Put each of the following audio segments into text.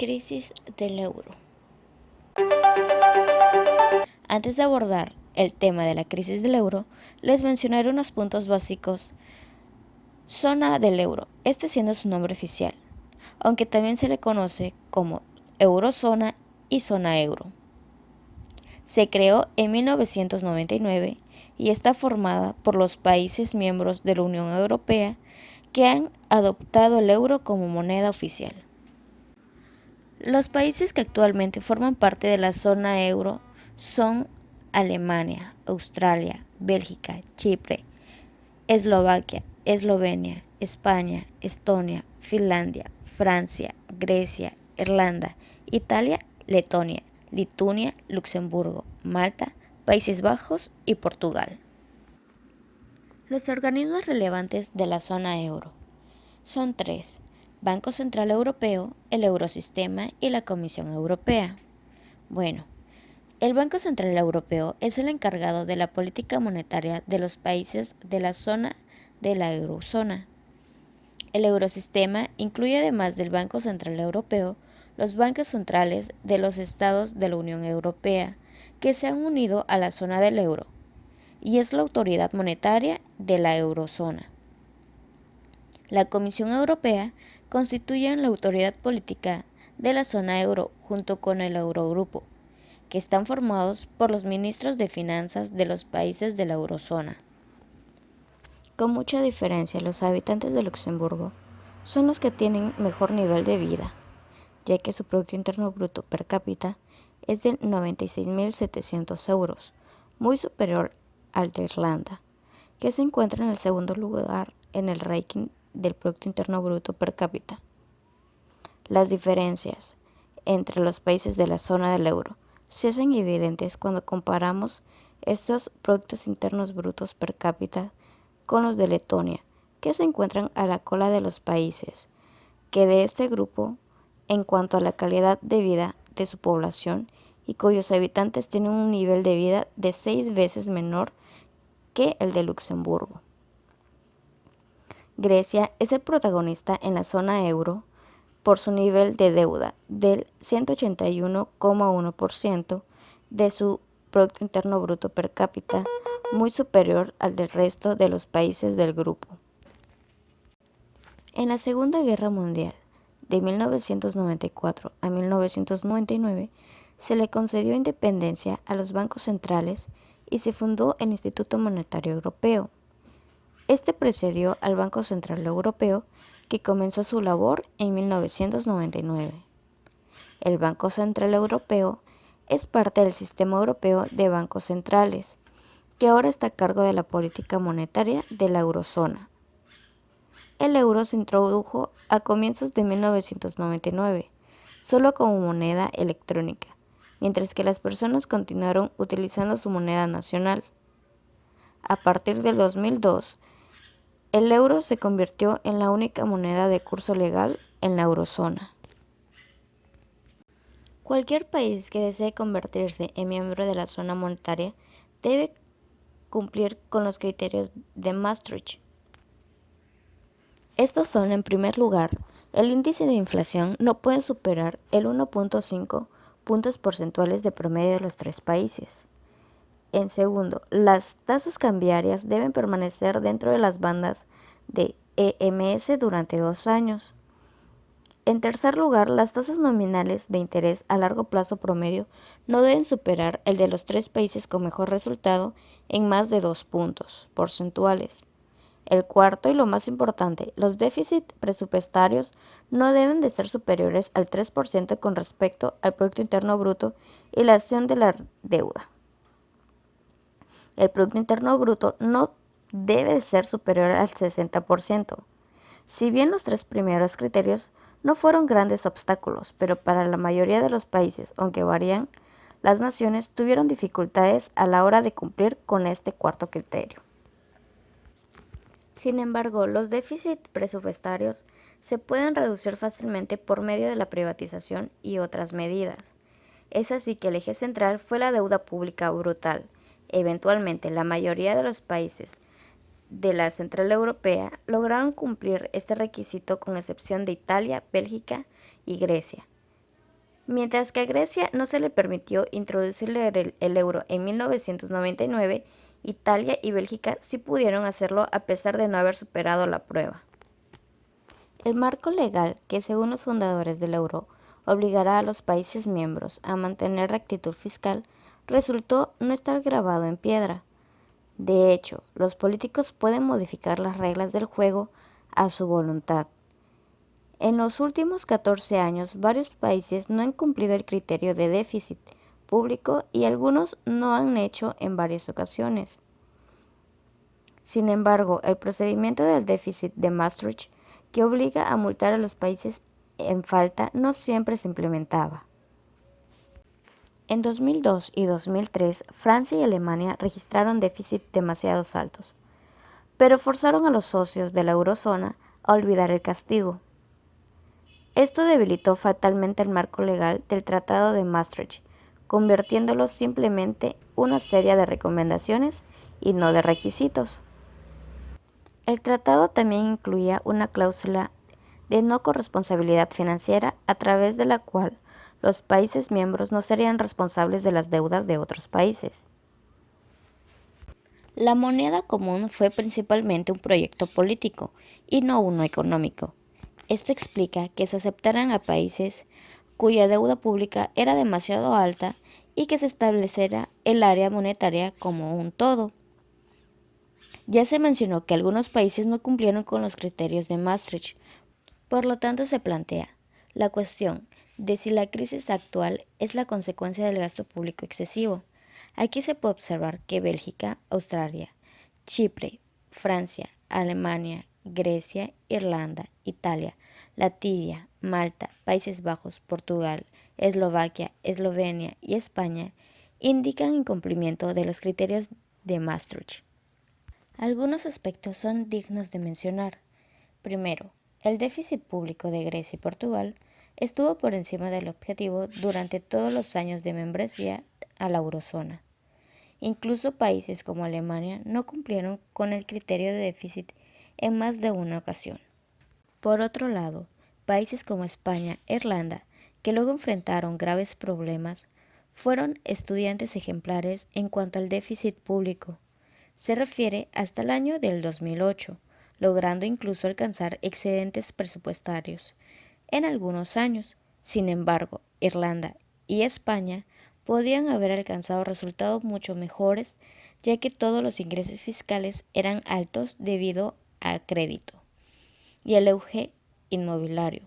Crisis del euro. Antes de abordar el tema de la crisis del euro, les mencionaré unos puntos básicos. Zona del euro, este siendo su nombre oficial, aunque también se le conoce como eurozona y zona euro. Se creó en 1999 y está formada por los países miembros de la Unión Europea que han adoptado el euro como moneda oficial. Los países que actualmente forman parte de la zona euro son Alemania, Australia, Bélgica, Chipre, Eslovaquia, Eslovenia, España, Estonia, Finlandia, Francia, Grecia, Irlanda, Italia, Letonia, Lituania, Luxemburgo, Malta, Países Bajos y Portugal. Los organismos relevantes de la zona euro son tres: Banco Central Europeo, el Eurosistema y la Comisión Europea. Bueno, el Banco Central Europeo es el encargado de la política monetaria de los países de la zona de la eurozona. El Eurosistema incluye, además del Banco Central Europeo, los bancos centrales de los estados de la Unión Europea que se han unido a la zona del euro, y es la autoridad monetaria de la eurozona. La Comisión Europea constituye la autoridad política de la zona euro junto con el Eurogrupo, que están formados por los ministros de finanzas de los países de la eurozona. Con mucha diferencia, los habitantes de Luxemburgo son los que tienen mejor nivel de vida, ya que su Producto Interno Bruto per cápita es de 96.700 euros, muy superior al de Irlanda, que se encuentra en el segundo lugar en el ranking del Producto Interno Bruto per cápita. Las diferencias entre los países de la zona del euro se hacen evidentes cuando comparamos estos Productos Internos Brutos per cápita con los de Letonia, que se encuentran a la cola de los países que de este grupo en cuanto a la calidad de vida de su población y cuyos habitantes tienen un nivel de vida de 6 veces menor que el de Luxemburgo. Grecia es el protagonista en la zona euro por su nivel de deuda del 181,1% de su Producto Interno Bruto per cápita, muy superior al del resto de los países del grupo. En la Segunda Guerra Mundial, de 1994 a 1999, se le concedió independencia a los bancos centrales y se fundó el Instituto Monetario Europeo. Este precedió al Banco Central Europeo, que comenzó su labor en 1999. El Banco Central Europeo es parte del Sistema Europeo de Bancos Centrales, que ahora está a cargo de la política monetaria de la eurozona. El euro se introdujo a comienzos de 1999, solo como moneda electrónica, mientras que las personas continuaron utilizando su moneda nacional. A partir del 2002, el euro se convirtió en la única moneda de curso legal en la eurozona. Cualquier país que desee convertirse en miembro de la zona monetaria debe cumplir con los criterios de Maastricht. Estos son, en primer lugar, el índice de inflación no puede superar el 1,5 puntos porcentuales de promedio de los tres países. En segundo, las tasas cambiarias deben permanecer dentro de las bandas de EMS durante 2 años. En tercer lugar, las tasas nominales de interés a largo plazo promedio no deben superar el de los tres países con mejor resultado en más de 2 puntos porcentuales. El cuarto y lo más importante, los déficits presupuestarios no deben de ser superiores al 3% con respecto al Producto Interno Bruto y la acción de la deuda. El Producto Interno Bruto no debe ser superior al 60%. Si bien los tres primeros criterios no fueron grandes obstáculos, pero para la mayoría de los países, aunque varían, las naciones tuvieron dificultades a la hora de cumplir con este cuarto criterio. Sin embargo, los déficits presupuestarios se pueden reducir fácilmente por medio de la privatización y otras medidas. Es así que el eje central fue la deuda pública brutal. Eventualmente, la mayoría de los países de la Central Europea lograron cumplir este requisito con excepción de Italia, Bélgica y Grecia. Mientras que a Grecia no se le permitió introducir el euro en 1999, Italia y Bélgica sí pudieron hacerlo a pesar de no haber superado la prueba. El marco legal, que según los fundadores del euro obligará a los países miembros a mantener rectitud fiscal, resultó no estar grabado en piedra. De hecho, los políticos pueden modificar las reglas del juego a su voluntad. En los últimos 14 años, varios países no han cumplido el criterio de déficit público y algunos no han hecho en varias ocasiones. Sin embargo, el procedimiento del déficit de Maastricht, que obliga a multar a los países en falta, no siempre se implementaba. En 2002 y 2003, Francia y Alemania registraron déficits demasiado altos, pero forzaron a los socios de la eurozona a olvidar el castigo. Esto debilitó fatalmente el marco legal del Tratado de Maastricht, convirtiéndolo simplemente en una serie de recomendaciones y no de requisitos. El tratado también incluía una cláusula de no corresponsabilidad financiera a través de la cual los países miembros no serían responsables de las deudas de otros países. La moneda común fue principalmente un proyecto político y no uno económico. Esto explica que se aceptaran a países cuya deuda pública era demasiado alta y que se estableciera el área monetaria como un todo. Ya se mencionó que algunos países no cumplieron con los criterios de Maastricht, por lo tanto se plantea la cuestión de si la crisis actual es la consecuencia del gasto público excesivo. Aquí se puede observar que Bélgica, Australia, Chipre, Francia, Alemania, Grecia, Irlanda, Italia, Latvia, Malta, Países Bajos, Portugal, Eslovaquia, Eslovenia y España indican incumplimiento de los criterios de Maastricht. Algunos aspectos son dignos de mencionar. Primero, el déficit público de Grecia y Portugal estuvo por encima del objetivo durante todos los años de membresía a la eurozona. Incluso países como Alemania no cumplieron con el criterio de déficit en más de una ocasión. Por otro lado, países como España e Irlanda, que luego enfrentaron graves problemas, fueron estudiantes ejemplares en cuanto al déficit público. Se refiere hasta el año del 2008, logrando incluso alcanzar excedentes presupuestarios en algunos años. Sin embargo, Irlanda y España podían haber alcanzado resultados mucho mejores, ya que todos los ingresos fiscales eran altos debido a crédito y el auge inmobiliario.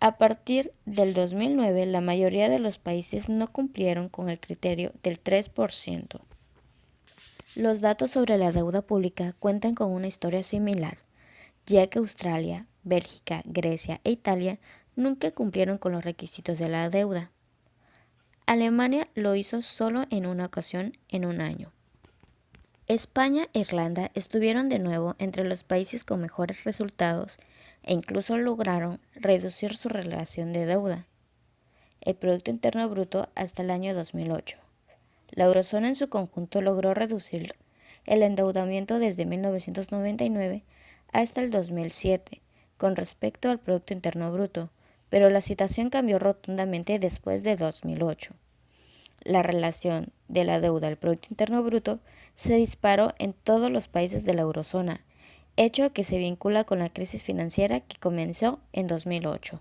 A partir del 2009, la mayoría de los países no cumplieron con el criterio del 3%. Los datos sobre la deuda pública cuentan con una historia similar, ya que Australia, Bélgica, Grecia e Italia nunca cumplieron con los requisitos de la deuda. Alemania lo hizo solo en una ocasión en un año. España e Irlanda estuvieron de nuevo entre los países con mejores resultados e incluso lograron reducir su relación de deuda, el Producto Interno Bruto, hasta el año 2008. La eurozona en su conjunto logró reducir el endeudamiento desde 1999 hasta el 2007 con respecto al Producto Interno Bruto, pero la situación cambió rotundamente después de 2008. La relación de la deuda al Producto Interno Bruto se disparó en todos los países de la eurozona, hecho que se vincula con la crisis financiera que comenzó en 2008.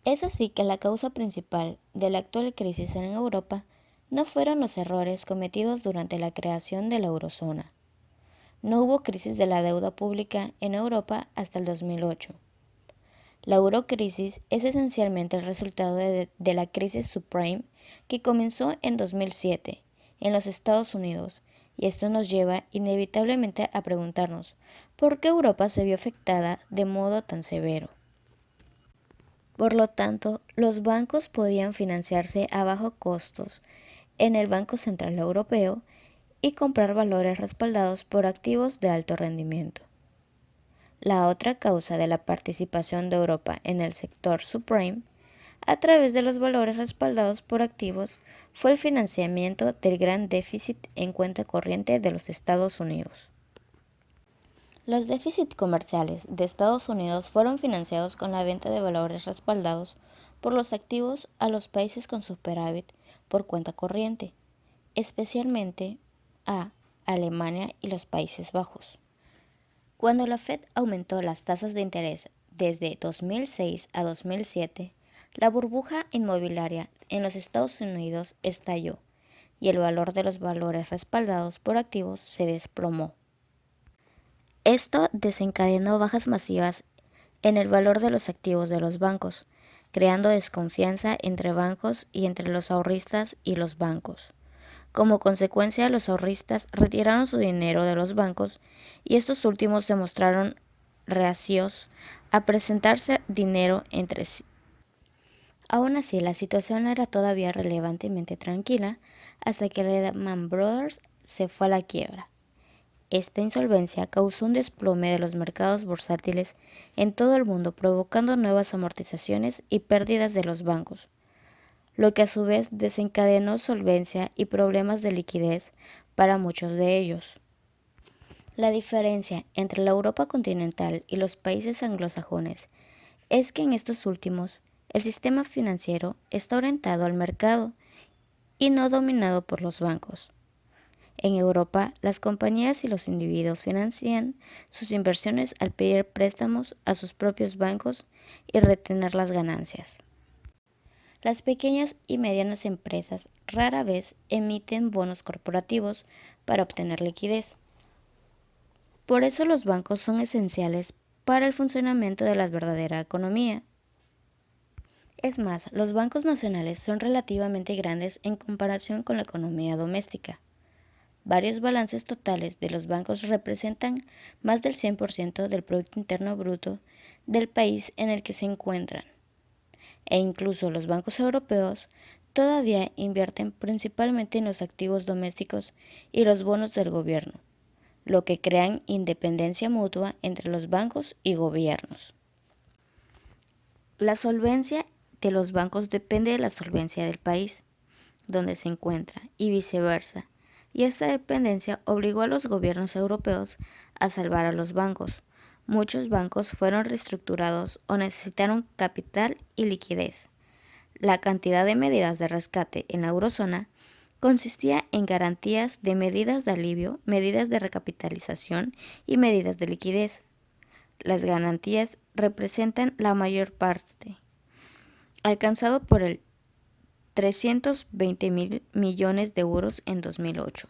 Es así que la causa principal de la actual crisis en Europa no fueron los errores cometidos durante la creación de la eurozona. No hubo crisis de la deuda pública en Europa hasta el 2008. La eurocrisis es esencialmente el resultado de la crisis subprime que comenzó en 2007 en los Estados Unidos, y esto nos lleva inevitablemente a preguntarnos por qué Europa se vio afectada de modo tan severo. Por lo tanto, los bancos podían financiarse a bajo costos en el Banco Central Europeo y comprar valores respaldados por activos de alto rendimiento. La otra causa de la participación de Europa en el sector subprime, a través de los valores respaldados por activos, fue el financiamiento del gran déficit en cuenta corriente de los Estados Unidos. Los déficits comerciales de Estados Unidos fueron financiados con la venta de valores respaldados por los activos a los países con superávit por cuenta corriente, especialmente a Alemania y los Países Bajos. Cuando la Fed aumentó las tasas de interés desde 2006 a 2007, la burbuja inmobiliaria en los Estados Unidos estalló y el valor de los valores respaldados por activos se desplomó. Esto desencadenó bajas masivas en el valor de los activos de los bancos, creando desconfianza entre bancos y entre los ahorristas y los bancos. Como consecuencia, los ahorristas retiraron su dinero de los bancos y estos últimos se mostraron reacios a presentarse dinero entre sí. Aún así, la situación era todavía relevantemente tranquila hasta que Lehman Brothers se fue a la quiebra. Esta insolvencia causó un desplome de los mercados bursátiles en todo el mundo, provocando nuevas amortizaciones y pérdidas de los bancos, lo que a su vez desencadenó solvencia y problemas de liquidez para muchos de ellos. La diferencia entre la Europa continental y los países anglosajones es que en estos últimos el sistema financiero está orientado al mercado y no dominado por los bancos. En Europa, las compañías y los individuos financian sus inversiones al pedir préstamos a sus propios bancos y retener las ganancias. Las pequeñas y medianas empresas rara vez emiten bonos corporativos para obtener liquidez. Por eso los bancos son esenciales para el funcionamiento de la verdadera economía. Es más, los bancos nacionales son relativamente grandes en comparación con la economía doméstica. Varios balances totales de los bancos representan más del 100% del Producto Interno Bruto del país en el que se encuentran. E incluso los bancos europeos todavía invierten principalmente en los activos domésticos y los bonos del gobierno, lo que crea independencia mutua entre los bancos y gobiernos. La solvencia de los bancos depende de la solvencia del país donde se encuentra y viceversa, y esta dependencia obligó a los gobiernos europeos a salvar a los bancos. Muchos bancos fueron reestructurados o necesitaron capital y liquidez. La cantidad de medidas de rescate en la eurozona consistía en garantías de medidas de alivio, medidas de recapitalización y medidas de liquidez. Las garantías representan la mayor parte, alcanzado por el 320.000 millones de euros en 2008.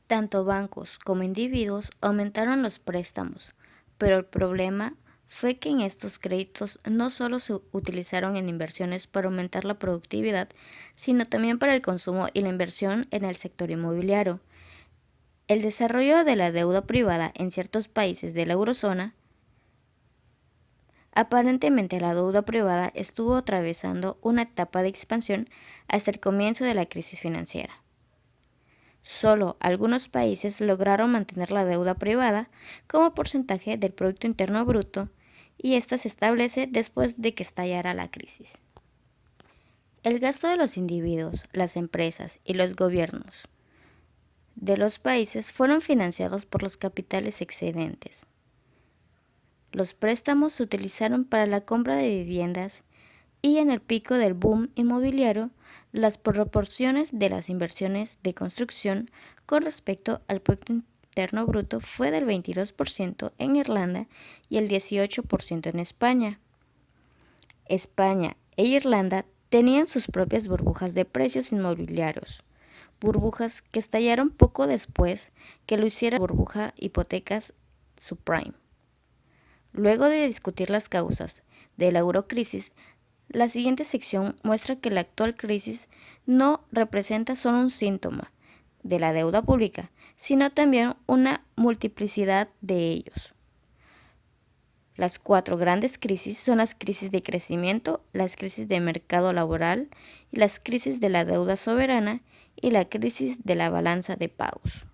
Tanto bancos como individuos aumentaron los préstamos, pero el problema fue que en estos créditos no solo se utilizaron en inversiones para aumentar la productividad, sino también para el consumo y la inversión en el sector inmobiliario. El desarrollo de la deuda privada en ciertos países de la eurozona. Aparentemente la deuda privada estuvo atravesando una etapa de expansión hasta el comienzo de la crisis financiera. Solo algunos países lograron mantener la deuda privada como porcentaje del Producto Interno Bruto y esta se establece después de que estallara la crisis. El gasto de los individuos, las empresas y los gobiernos de los países fueron financiados por los capitales excedentes. Los préstamos se utilizaron para la compra de viviendas y en el pico del boom inmobiliario, las proporciones de las inversiones de construcción con respecto al Producto Interno Bruto fue del 22% en Irlanda y el 18% en España. España e Irlanda tenían sus propias burbujas de precios inmobiliarios, burbujas que estallaron poco después que lo hiciera la burbuja hipotecas subprime. Luego de discutir las causas de la eurocrisis, la siguiente sección muestra que la actual crisis no representa solo un síntoma de la deuda pública, sino también una multiplicidad de ellos. Las 4 grandes crisis son las crisis de crecimiento, las crisis de mercado laboral, las crisis de la deuda soberana y la crisis de la balanza de pagos.